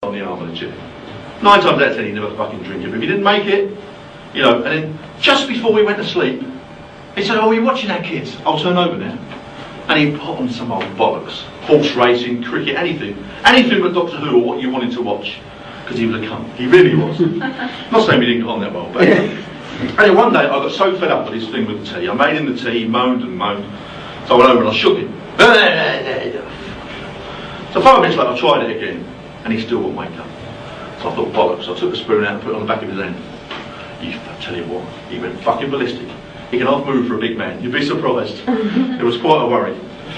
on the arm of the chair. 9 times out of 10 he never fucking drink it, but if he didn't make it, you know, and then just before we went to sleep, he said, "Oh, are you watching that, kids? I'll turn over now." And he put on some old bollocks. Horse racing, cricket, anything but Doctor Who or what you wanted to watch. Because he was a cunt. He really was. Not saying we didn't get on that well, but anyway, one day I got so fed up with this thing with the tea. I made him the tea, he moaned and moaned. So I went over and I shook him. So 5 minutes later I tried it again, and he still wouldn't wake up. So I thought, bollocks. So I took the spoon out and put it on the back of his hand. I tell you what, he went fucking ballistic. He can half move for a big man. You'd be surprised. It was quite a worry.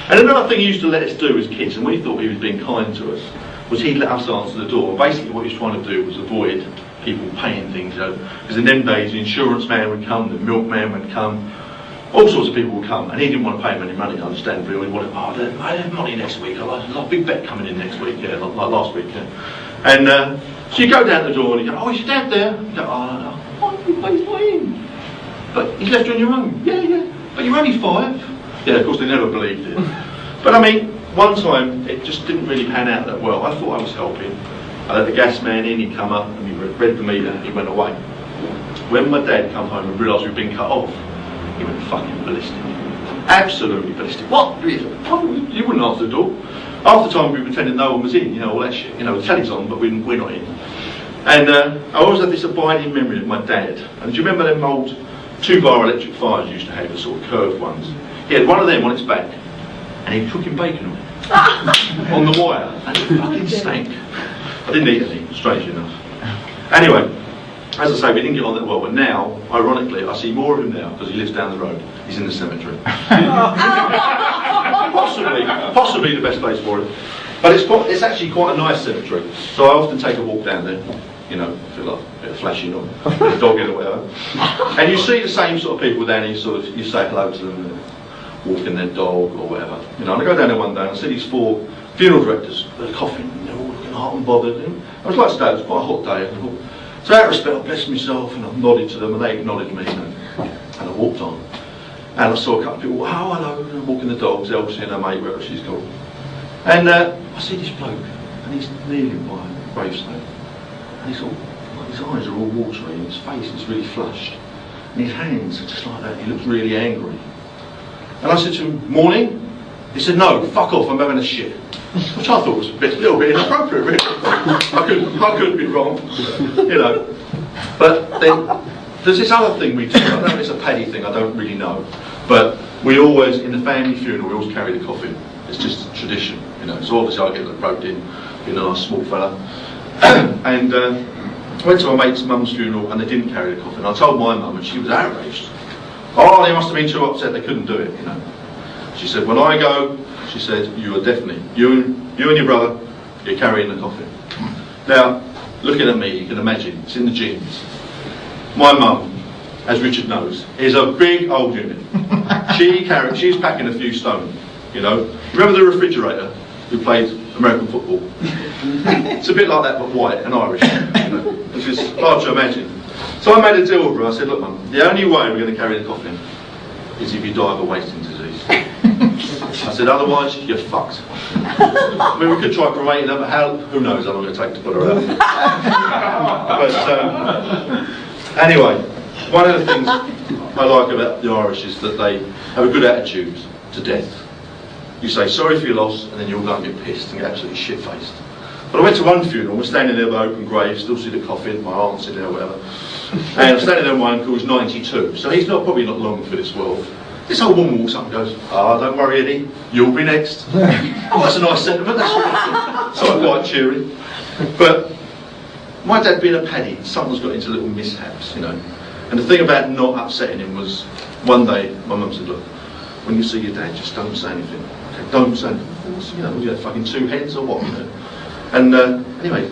And another thing he used to let us do as kids, and we thought he was being kind to us, was he'd let us answer the door. Basically what he was trying to do was avoid people paying things, you know, because in them days the insurance man would come, the milkman would come, all sorts of people would come, and he didn't want to pay him any money, understandably. He wanted, I have money next week, I've got a big bet coming in next week, yeah, like last week, yeah. And so you go down the door and you go, "Oh, is your dad there?" You go, "Oh, he's not in." "But he's left you on your own." Yeah, but you're only 5. Yeah, of course they never believed it. But I mean, one time it just didn't really pan out that well. I thought I was helping. I let the gas man in, he come up and he read the meter and he went away. When my dad come home and realised we'd been cut off, he went fucking ballistic. Absolutely ballistic. What? You wouldn't answer the door. Half the time we pretended no one was in, you know, all that shit. You know, the telly's on, but we're not in. And I always had this abiding memory of my dad. And do you remember them old 2-bar electric fires you used to have, the sort of curved ones? He had one of them on its back, and he was cooking bacon on it, on the wire, and it fucking stank. I didn't eat any, strangely enough. Anyway, as I say, we didn't get on that well, but now, ironically, I see more of him now, because he lives down the road. He's in the cemetery. Possibly the best place for it. But it's actually quite a nice cemetery, so I often take a walk down there. You know, feel like a bit of flashing or a bit of dogging or whatever. And you see the same sort of people down here, you say hello to them, walking their dog or whatever. You know, and I go down there one day and I see these 4 funeral directors with a coffin, and they're all looking hot and bothered. And I was like, today, it was quite a hot day. And I thought, so out of respect, I blessed myself and I nodded to them and they acknowledged me. And I walked on. And I saw a couple of people, "Oh, hello," and walking the dogs, Elsie and her mate, wherever she's called. And I see this bloke, and he's kneeling by a gravestone. And he's all, like, his eyes are all watery and his face is really flushed. And his hands are just like that, he looks really angry. And I said to him, "Morning?" He said, "No, fuck off, I'm having a shit." Which I thought was a little bit inappropriate, really. I could be wrong, you know. But then, there's this other thing we do, I don't know if it's a petty thing, I don't really know. But we always, in the family funeral, we always carry the coffin. It's just a tradition, you know. So obviously I get roped in, being a nice small fella. And I went to my mate's mum's funeral and they didn't carry the coffin. I told my mum and she was outraged. "Oh, they must have been too upset they couldn't do it, you know." She said, "When I go," she said, "you are definitely, you and your brother, you're carrying the coffin." Now, looking at me, you can imagine, it's in the genes. My mum, as Richard knows, is a big old unit. She's packing a few stone, you know. Remember the refrigerator who played American football? It's a bit like that, but white and Irish, you know, which is hard to imagine. So I made a deal with her. I said, "Look, Mum, the only way we're going to carry the coffin is if you die of a wasting disease." I said, "Otherwise, you're fucked." I mean, we could try cremating her, but who knows how long it takes to put her out. But anyway, one of the things I like about the Irish is that they have a good attitude to death. You say sorry for your loss, and then you'll go and get pissed and get absolutely shit-faced. But I went to one funeral, we're standing there with an open grave, still see the coffin, my aunt's in there or whatever. And I'm standing there with my uncle who's 92, so he's probably not long for this world. This old woman walks up and goes, "Ah, don't worry, Eddie, you'll be next." Oh, that's a nice sentiment, that's sort of quite cheery. But my dad being a paddy, sometimes got into little mishaps, you know. And the thing about not upsetting him was, one day, my mum said, "Look, when you see your dad, just don't say anything. Okay, don't say anything." You know, you had fucking 2 heads or what, you know. And anyway,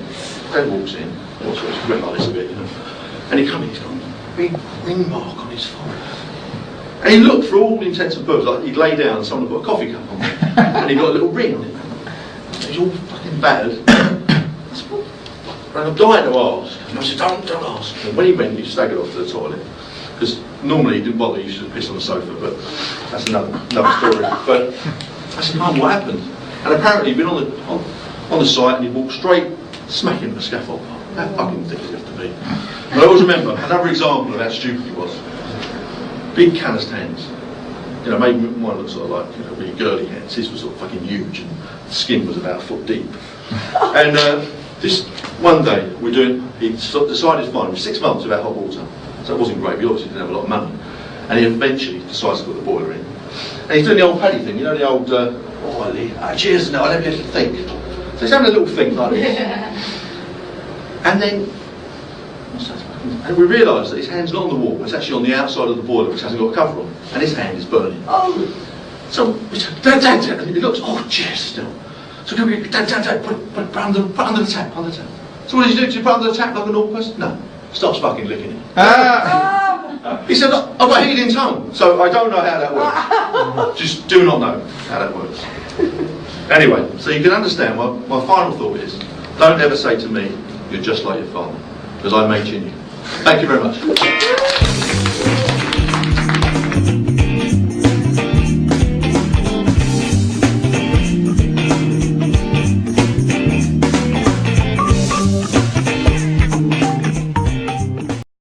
Dad walks in, he went like this a bit, you know. And he come in, he's got a big ring mark on his forehead. And he looked, for all intents and purposes, like he'd lay down and someone had put a coffee cup on him. And he got a little ring on it. He's all fucking battered. And I'm dying to ask. And I said, don't ask. And when he went, he staggered off to the toilet. Because normally he didn't bother, he used to piss on the sofa, but that's another story. But I said, "Mum, what happened?" And apparently he'd been on the site and he'd walked straight smack him with a scaffold. How fucking thick does it have to be? But I always remember another example of how stupid he was. Big calloused hands. You know, maybe mine looked sort of like, you know, really girly hands. His was sort of fucking huge, and the skin was about a foot deep. And this one day, he decided, fine, it was 6 months without hot water. So it wasn't great, we obviously didn't have a lot of money. And he eventually decides to put the boiler in. And he's doing the old Paddy thing, you know, the old, cheers, no, I don't get to think. So he's having a little think like this. And then, and we realise that his hand's not on the wall, it's actually on the outside of the boiler, which hasn't got a cover on. And his hand is burning. Oh! So we said, Dad, and he looks, oh, cheers still. So can we, Dad, put under the tap, under the tap. So what did you do? Did you put under the tap like a normal person? No. Stops fucking licking it. He said, I've got a healing tongue, so I don't know how that works. Just do not know how that works. Anyway, so you can understand, my final thought is, don't ever say to me, you're just like your father, because I made you. Thank you very much.